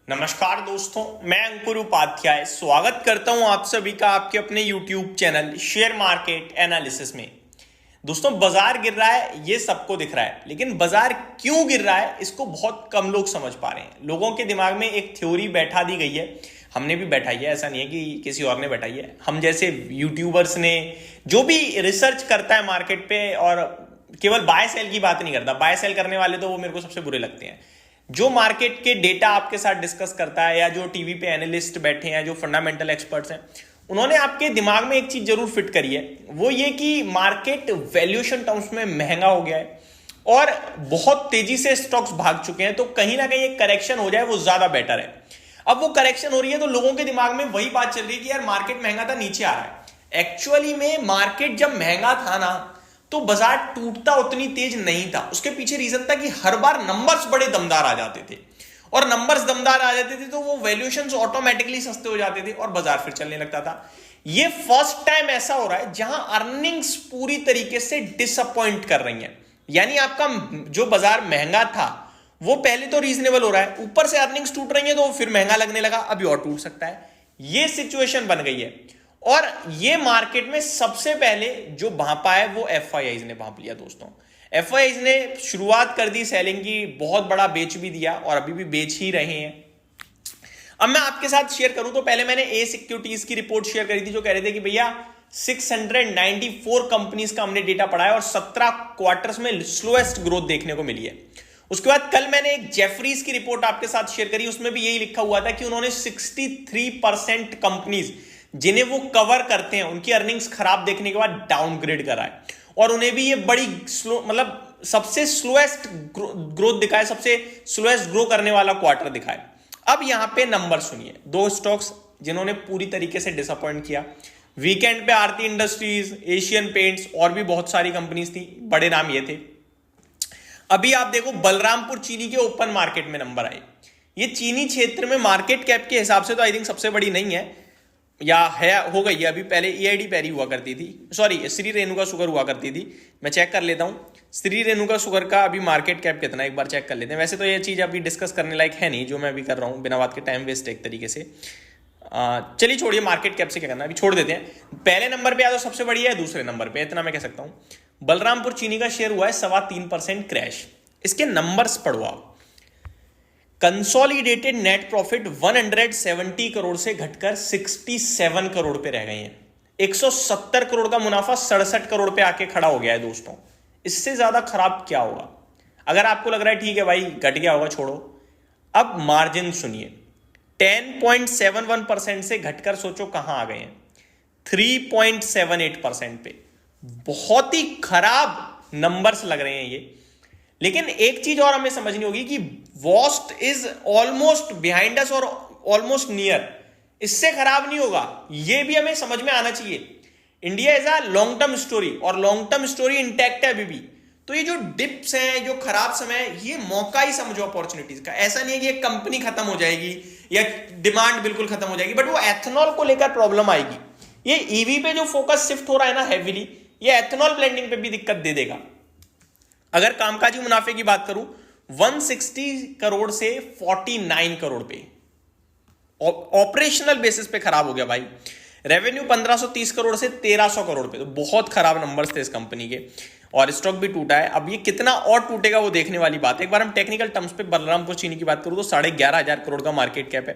नमस्कार दोस्तों, मैं अंकुर उपाध्याय स्वागत करता हूं आप सभी का आपके अपने YouTube channel share market analysis में। दोस्तों, बाजार गिर रहा है ये सबको दिख रहा है, लेकिन बाजार क्यों गिर रहा है इसको बहुत कम लोग समझ पा रहे हैं। लोगों के दिमाग में एक थ्योरी बैठा दी गई है, हमने भी बैठाई है, ऐसा नहीं है कि किसी और ने बैठाई है। हम जैसे यूट्यूबर्स ने, जो भी रिसर्च करता है मार्केट पे और केवल बाय सेल की बात नहीं करता, बाय सेल करने वाले तो वो मेरे को सबसे बुरे लगते हैं। जो मार्केट के डेटा आपके साथ डिस्कस करता है या जो टीवी पे एनालिस्ट बैठे हैं, जो फंडामेंटल एक्सपर्ट्स हैं, उन्होंने आपके दिमाग में एक चीज जरूर फिट करी है, वो ये कि मार्केट वैल्यूएशन टर्म्स में महंगा हो गया है और बहुत तेजी से स्टॉक्स भाग चुके हैं, तो कहीं ना कहीं एक करेक्शन हो जाए वो ज्यादा बेटर है। अब वो करेक्शन हो रही है तो लोगों के दिमाग में वही बात चल रही है कि यार मार्केट महंगा था, नीचे आ रहा है। एक्चुअली में मार्केट जब महंगा था ना, तो बाजार टूटता उतनी तेज नहीं था। उसके पीछे रीजन था कि हर बार नंबर्स बड़े दमदार आ जाते थे, और नंबर्स दमदार आ जाते थे तो वो वैल्यूएशंस ऑटोमेटिकली सस्ते हो जाते थे और बाजार फिर चलने लगता था। ये फर्स्ट टाइम ऐसा हो रहा है जहां अर्निंग्स पूरी तरीके से डिसअपॉइंट कर रही हैं। यानी आपका जो बाजार महंगा था वो पहले तो रीजनेबल हो रहा है, ऊपर से अर्निंग्स टूट रही है तो फिर महंगा लगने लगा, अभी और टूट सकता है। ये सिचुएशन बन गई है, और ये मार्केट में सबसे पहले जो भांपा है वो एफआईआईज ने भांप लिया। दोस्तों, एफआईआईज ने शुरुआत कर दी सेलिंग की, बहुत बड़ा बेच भी दिया और अभी भी बेच ही रहे हैं। अब मैं आपके साथ शेयर करूं तो पहले मैंने ए सिक्योरिटीज की रिपोर्ट शेयर करी थी, जो कह रहे थे कि भैया 694 कंपनीज का हमने डेटा पढ़ा है और 17 क्वार्टर्स में स्लोएस्ट ग्रोथ देखने को मिली है। उसके बाद कल मैंने एक जेफरीज की रिपोर्ट आपके साथ शेयर करी, उसमें भी यही लिखा हुआ था कि उन्होंने 63% कंपनीज जिन्हें वो कवर करते हैं उनकी अर्निंग्स खराब देखने के बाद डाउनग्रेड करा है, और उन्हें भी ये बड़ी स्लो, मतलब सबसे स्लोएस्ट ग्रोथ दिखाए, सबसे स्लोएस्ट ग्रो करने वाला क्वार्टर दिखाए। अब यहां पे नंबर सुनिए, दो स्टॉक्स जिन्होंने पूरी तरीके से डिसअपॉइंट किया वीकेंड पे, आरती इंडस्ट्रीज, एशियन पेंट्स और भी बहुत सारी कंपनीज थी, बड़े नाम ये थे। अभी आप देखो बलरामपुर चीनी के ओपन मार्केट में नंबर आए। ये चीनी क्षेत्र में मार्केट कैप के हिसाब से तो आई थिंक सबसे बड़ी नहीं है, या है, हो गई है अभी। पहले ईआईडी पैरी हुआ करती थी, सॉरी श्री रेणुका शुगर हुआ करती थी। मैं चेक कर लेता हूं श्री रेणुका शुगर का अभी मार्केट कैप कितना, एक बार चेक कर लेते हैं। वैसे तो ये चीज अभी डिस्कस करने लायक है नहीं, जो मैं अभी कर रहा हूं, बिना बात के टाइम वेस्ट एक तरीके से। चलिए छोड़िए, मार्केट कैप से क्या करना, अभी छोड़ देते हैं। पहले नंबर पे या तो सबसे बढ़िया है, दूसरे नंबर पे, इतना मैं कह सकता हूं। बलरामपुर चीनी का शेयर हुआ है 3.25% क्रैश। इसके नंबर्स पढ़ो आप। कंसोलिडेटेड नेट प्रॉफिट 170 करोड़ से घटकर 67 करोड़ पे रह गए हैं। 170 करोड़ का मुनाफा 67 करोड़ पे आके खड़ा हो गया है। दोस्तों, इससे ज्यादा खराब क्या होगा? अगर आपको लग रहा है ठीक है भाई घट गया होगा, छोड़ो। अब मार्जिन सुनिए, 10.71% से घटकर सोचो कहां आ गए हैं, 3.78% पे। बहुत ही खराब नंबर्स लग रहे हैं ये। लेकिन एक चीज और हमें समझनी होगी कि worst is almost behind us और ऑलमोस्ट नियर, इससे खराब नहीं होगा, ये भी हमें समझ में आना चाहिए। India is a long term story, और लॉन्ग टर्म स्टोरी इंटैक्ट है अभी भी। तो ये जो डिप्स हैं, जो खराब समय है, ये मौका ही समझो अपॉर्चुनिटीज का। ऐसा नहीं है कि एक कंपनी खत्म हो जाएगी या डिमांड बिल्कुल खत्म हो जाएगी, बट वो एथेनॉल को लेकर प्रॉब्लम आएगी। ये ईवी पे जो फोकस शिफ्ट हो रहा है ना हेवीली, ये एथेनॉल ब्लेंडिंग पे भी दिक्कत दे देगा। अगर कामकाजी मुनाफे की बात करूं, 160 करोड़ से 49 करोड़ पे, ऑपरेशनल बेसिस पे खराब हो गया भाई। रेवेन्यू 1530 करोड़ से 1300 करोड़ पे, तो बहुत खराब नंबर्स थे इस कंपनी के, और स्टॉक भी टूटा है। अब ये कितना और टूटेगा वो देखने वाली बात है। एक बार हम टेक्निकल टर्म्स पे बलरामपुर चीनी की बात करूं तो 11,500 करोड़ का मार्केट कैप है।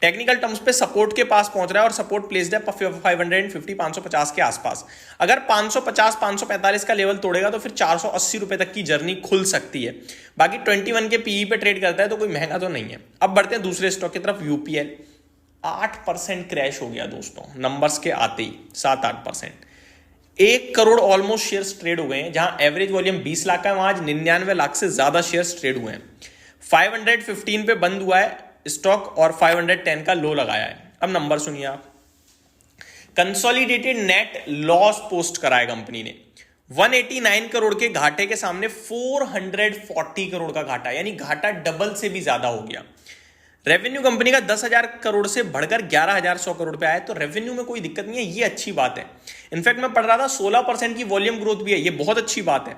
टेक्निकल टर्म्स पे सपोर्ट के पास पहुंच रहा है, और सपोर्ट प्लेस्ड है 550 550 के आसपास। अगर 550 545 का लेवल तोड़ेगा तो फिर 480 रुपए तक की जर्नी खुल सकती है। बाकी 21 के पीई पे ट्रेड करता है तो कोई महंगा तो नहीं है। अब बढ़ते हैं दूसरे स्टॉक की तरफ, यूपीएल। 8% क्रैश हो गया दोस्तों, नंबर्स के आते ही 7-8%। 1 करोड़ ऑलमोस्ट शेयर्स ट्रेड हो गए हैं, जहां एवरेज वॉल्यूम 20 लाख का, वहां आज 99 लाख से ज्यादा शेयर्स ट्रेड हुए हैं। 515 पे बंद हुआ है स्टॉक, और 510 का लो लगाया है। अब नंबर सुनिए आप। कंसोलिडेटेड नेट लॉस पोस्ट करा है कंपनी ने, 189 करोड़ के घाटे के सामने 440 करोड़ का घाटा, यानी घाटा डबल से भी ज्यादा हो गया। रेवेन्यू कंपनी का 10,000 करोड़ से बढ़कर 11,100 करोड़ पे आया, तो रेवेन्यू में कोई दिक्कत नहीं है, ये अच्छी बात है। इनफैक्ट मैं पढ़ रहा था 16% की वॉल्यूम ग्रोथ भी है, ये बहुत अच्छी बात है।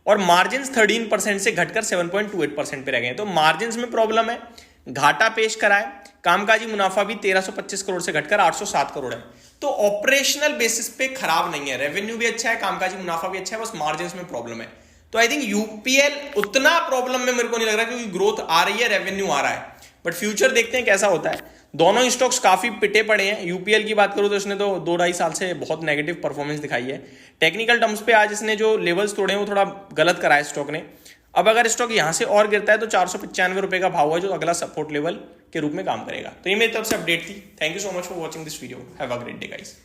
और मार्जिन 13% से घटकर 7.28% पे रह गए हैं। तो मार्जिन में प्रॉब्लम है, घाटा पेश करा है, कामकाजी मुनाफा भी 1325 करोड़ से घटकर 807 करोड़ है। तो ऑपरेशनल बेसिस पे खराब नहीं है, रेवेन्यू भी अच्छा है, कामकाजी मुनाफा भी अच्छा है, बस मार्जिन में प्रॉब्लम है। तो आई थिंक यूपीएल उतना प्रॉब्लम में मेरे को नहीं लग रहा, क्योंकि ग्रोथ आ रही है, रेवेन्यू आ रहा है, बट फ्यूचर देखते हैं कैसा होता है। दोनों स्टॉक्स काफी पिटे पड़े हैं। यूपीएल की बात करूं तो इसने तो 2-2.5 साल से बहुत नेगेटिव परफॉर्मेंस दिखाई है। टेक्निकल टर्म्स पे आज इसने जो लेवल्स तोड़े हैं वो थोड़ा गलत करा है स्टॉक ने। अब अगर स्टॉक यहां से और गिरता है तो 495 रुपए का भाव है, जो अगला सपोर्ट लेवल के रूप में काम करेगा। तो ये मेरी तरफ से अपडेट थी। Thank you so much for watching this video. Have a great day guys.